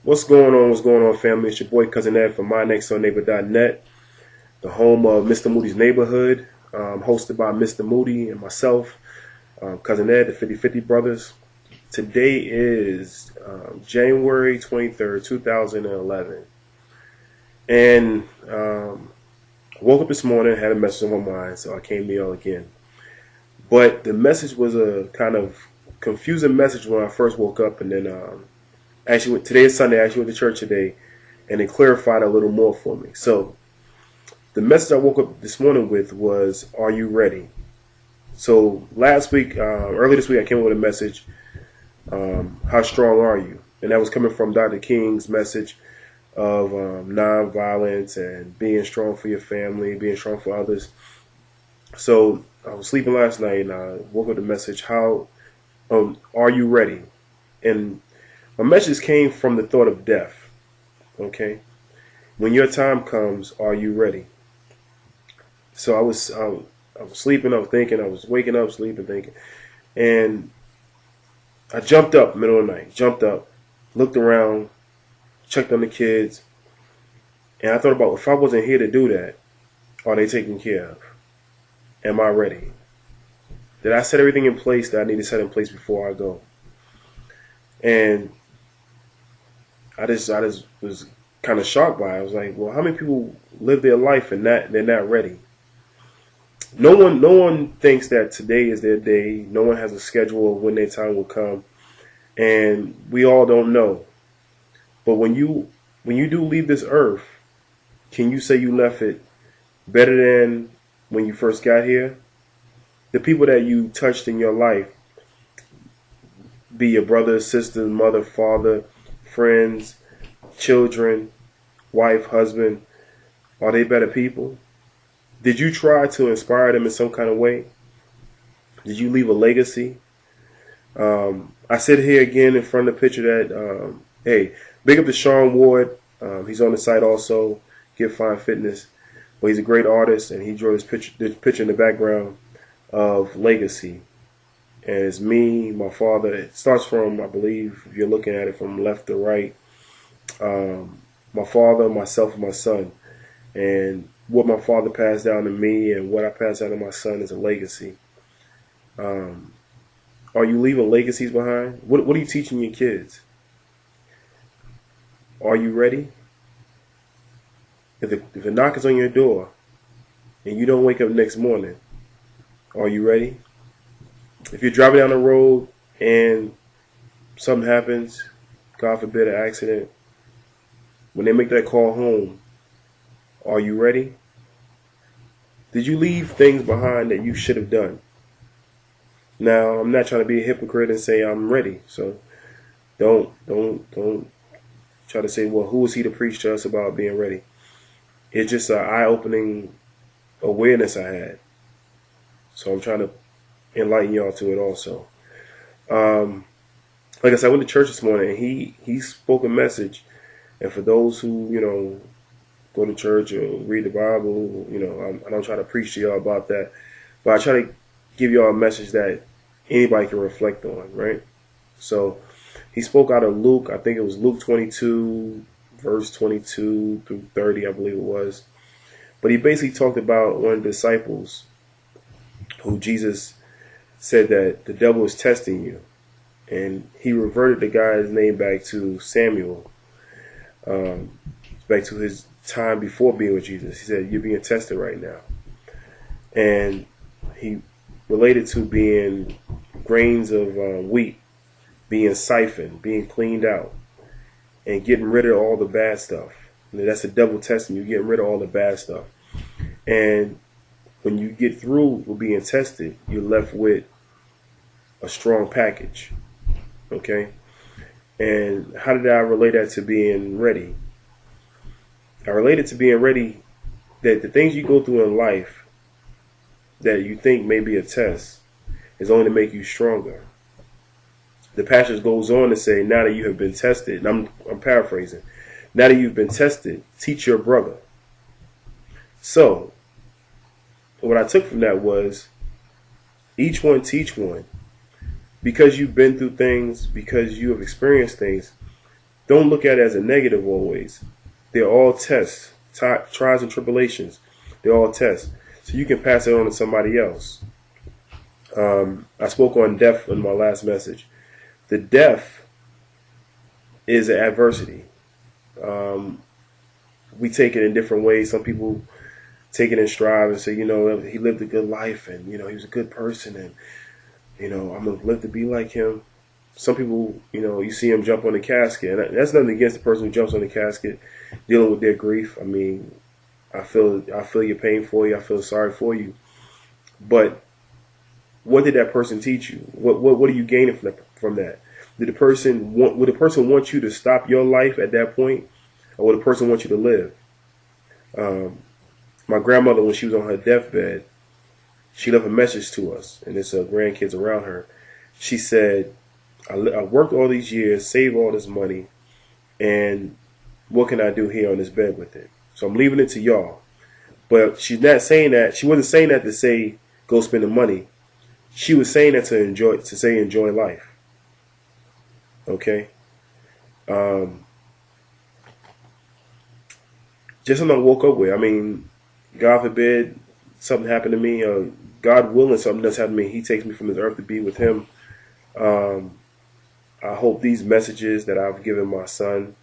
What's going on? What's going on, family? It's your boy Cousin Ed from MyNextDoorNeighbor.net, the home of Mr. Moody's Neighborhood, hosted by Mr. Moody and myself, Cousin Ed, the 50/50 Brothers. Today is January 23rd, 2011. And woke up this morning, had a message on my mind, so I came to y'all again. But the message was a kind of confusing message when I first woke up, and then today is Sunday. I actually went to church today, and it clarified a little more for me. So the message I woke up this morning with was, "Are you ready?" So last week, early this week, I came up with a message, "How strong are you?" And that was coming from Dr. King's message of nonviolence and being strong for your family, being strong for others. So I was sleeping last night, and I woke up with the message, "How are you ready?" And my message came from the thought of death. Okay, when your time comes, are you ready? So I was sleeping, I was thinking, I was waking up, sleeping, thinking, and I jumped up middle of the night, jumped up, looked around, checked on the kids, and I thought about, if I wasn't here to do that, are they taken care of? Am I ready? Did I set everything in place that I need to set in place before I go? And I just was kind of shocked by it. I was like, well, how many people live their life and they're not ready? No one thinks that today is their day. No one has a schedule of when their time will come, and we all don't know. But when you do leave this earth, can you say you left it better than when you first got here? The people that you touched in your life, be your brother, sister, mother, father, friends, children, wife, husband, are they better people? Did you try to inspire them in some kind of way? Did you leave a legacy? I sit here again in front of the picture that, hey, big up to Sean Ward. He's on the site also, Get Fine Fitness. But he's a great artist, and he drew this picture in the background of legacy. And it's me, my father. It starts from, I believe, if you're looking at it from left to right, my father, myself, and my son. And what my father passed down to me and what I passed down to my son is a legacy. Are you leaving legacies behind? What are you teaching your kids? Are you ready? If a knock is on your door and you don't wake up next morning, are you ready? If you're driving down the road and something happens, God forbid an accident, when they make that call home, are you ready? Did you leave things behind that you should have done? Now, I'm not trying to be a hypocrite and say I'm ready. So don't try to say, well, who is he to preach to us about being ready? It's just an eye-opening awareness I had. So I'm trying to enlighten y'all to it also. Like I said, I went to church this morning, and he spoke a message. And for those who, go to church or read the Bible, I don't try to preach to y'all about that. But I try to give y'all a message that anybody can reflect on, right? So he spoke out of Luke. I think it was Luke 22, verse 22 through 30, I believe it was. But he basically talked about one of the disciples who Jesus said that the devil is testing you. And he reverted the guy's name back to Samuel, back to his time before being with Jesus. He said, you're being tested right now. And he related to being grains of wheat, being siphoned, being cleaned out, and getting rid of all the bad stuff. And that's the devil testing you, getting rid of all the bad stuff. And when you get through with being tested, you're left with a strong package. Okay? And how did I relate that to being ready? I related to being ready that the things you go through in life that you think may be a test is only to make you stronger. The passage goes on to say, now that you have been tested, and I'm paraphrasing, now that you've been tested, teach your brother. So, what I took from that was, each one teach one. Because you've been through things, because you have experienced things, Don't look at it as a negative always. They're all tests, trials and tribulations. They're all tests. So you can pass it on to somebody else. I spoke on death in my last message. The death is an adversity. We take it in different ways. Some people take it in stride and say, you know, he lived a good life and, you know, he was a good person and, you know, I'm going to live to be like him. Some people, you know, you see him jump on the casket. And that's nothing against the person who jumps on the casket dealing with their grief. I mean, I feel your pain for you. I feel sorry for you. But what did that person teach you? What are you gaining from that? Would the person want you to stop your life at that point? Or would the person want you to live? My grandmother, when she was on her deathbed, she left a message to us, and it's grandkids around her. She said, I worked all these years, saved all this money, and what can I do here on this bed with it? So I'm leaving it to y'all. But she's not saying that. She wasn't saying that to say, go spend the money. She was saying that to enjoy life. Okay? Just something I woke up with. I mean, God forbid something happened to me, God willing something does happen to me, he takes me from this earth to be with him. I hope these messages that I've given my son,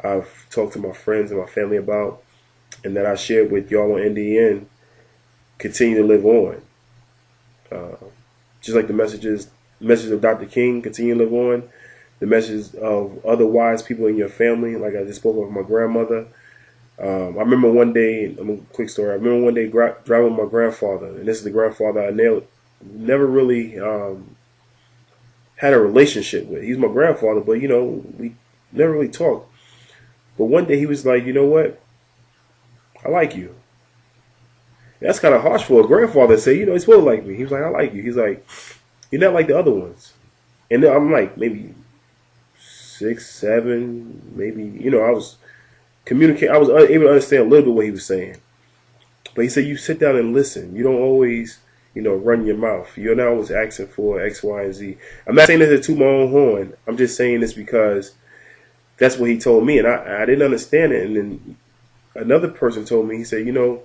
I've talked to my friends and my family about, and that I shared with y'all on NDN, continue to live on. Just like the messages of Dr. King continue to live on, the messages of other wise people in your family, like I just spoke of my grandmother. I remember one day, a quick story, I remember one day driving with my grandfather, and this is the grandfather I never really had a relationship with. He's my grandfather, but, you know, we never really talked. But one day he was like, you know what? I like you. That's kind of harsh for a grandfather to say, you know, he's supposed to like me. He was like, I like you. He's like, you're not like the other ones. And then I'm like, maybe 6, 7, maybe, you know, I was able to understand a little bit what he was saying. But he said, you sit down and listen. You don't always, you know, run your mouth. You're not always asking for X, Y, and Z. I'm not saying this to toot my own horn. I'm just saying this because that's what he told me, and I didn't understand it. And then another person told me, he said, you know,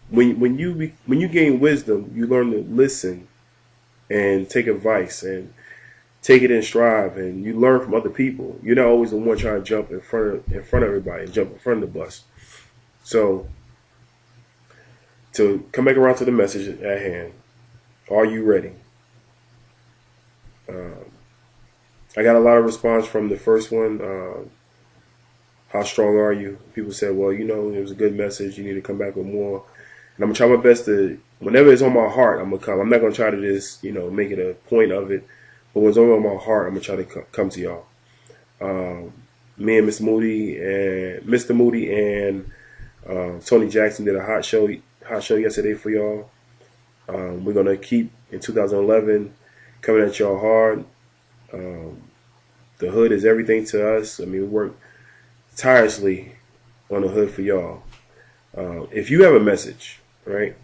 when you gain wisdom, you learn to listen and take advice and take it in stride, and you learn from other people. You're not always the one trying to jump in front of everybody, jump in front of the bus. So to come back around to the message at hand, are you ready? I got a lot of response from the first one. How strong are you? People said, well, you know, it was a good message. You need to come back with more. And I'm going to try my best to, whenever it's on my heart, I'm going to come. I'm not going to try to just, you know, make it a point of it. But when it's on my heart, I'm going to try to come to y'all. Me and Mr. Moody and Tony Jackson did a hot show yesterday for y'all. We're going to keep, in 2011, coming at y'all hard. The hood is everything to us. I mean, we work tirelessly on the hood for y'all. If you have a message, right,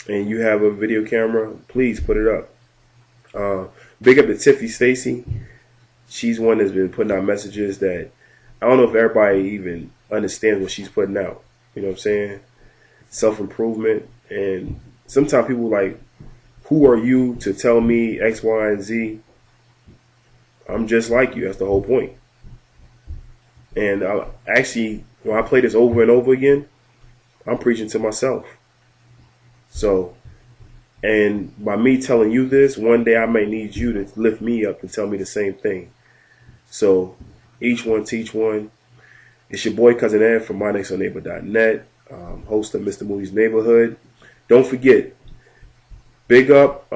and you have a video camera, please put it up. Big up to Tiffy Stacy. She's one that's been putting out messages that I don't know if everybody even understands what she's putting out. You know what I'm saying? Self-improvement. And sometimes people like, who are you to tell me X, Y, and Z? I'm just like you. That's the whole point. And actually, when I play this over and over again, I'm preaching to myself. So, and by me telling you this, one day I may need you to lift me up and tell me the same thing. So, each one teach one. It's your boy Cousin Ed from mynextdoorneighbor.net, host of Mr. Moody's Neighborhood. Don't forget, big up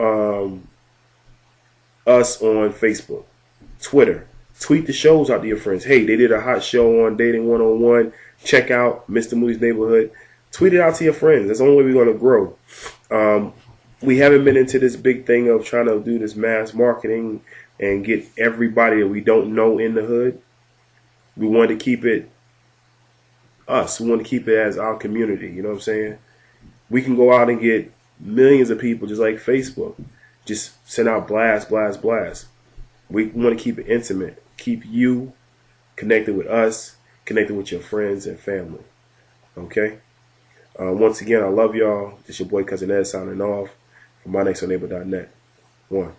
us on Facebook, Twitter. Tweet the shows out to your friends. Hey, they did a hot show on Dating 101. Check out Mr. Moody's Neighborhood. Tweet it out to your friends. That's the only way we're going to grow. We haven't been into this big thing of trying to do this mass marketing and get everybody that we don't know in the hood. We want to keep it us. We want to keep it as our community. You know what I'm saying? We can go out and get millions of people just like Facebook. Just send out blast. We want to keep it intimate. Keep you connected with us, connected with your friends and family. Okay? Once again, I love y'all. It's your boy Cousin Ed signing off from MyNextDoorNeighbor.net. One.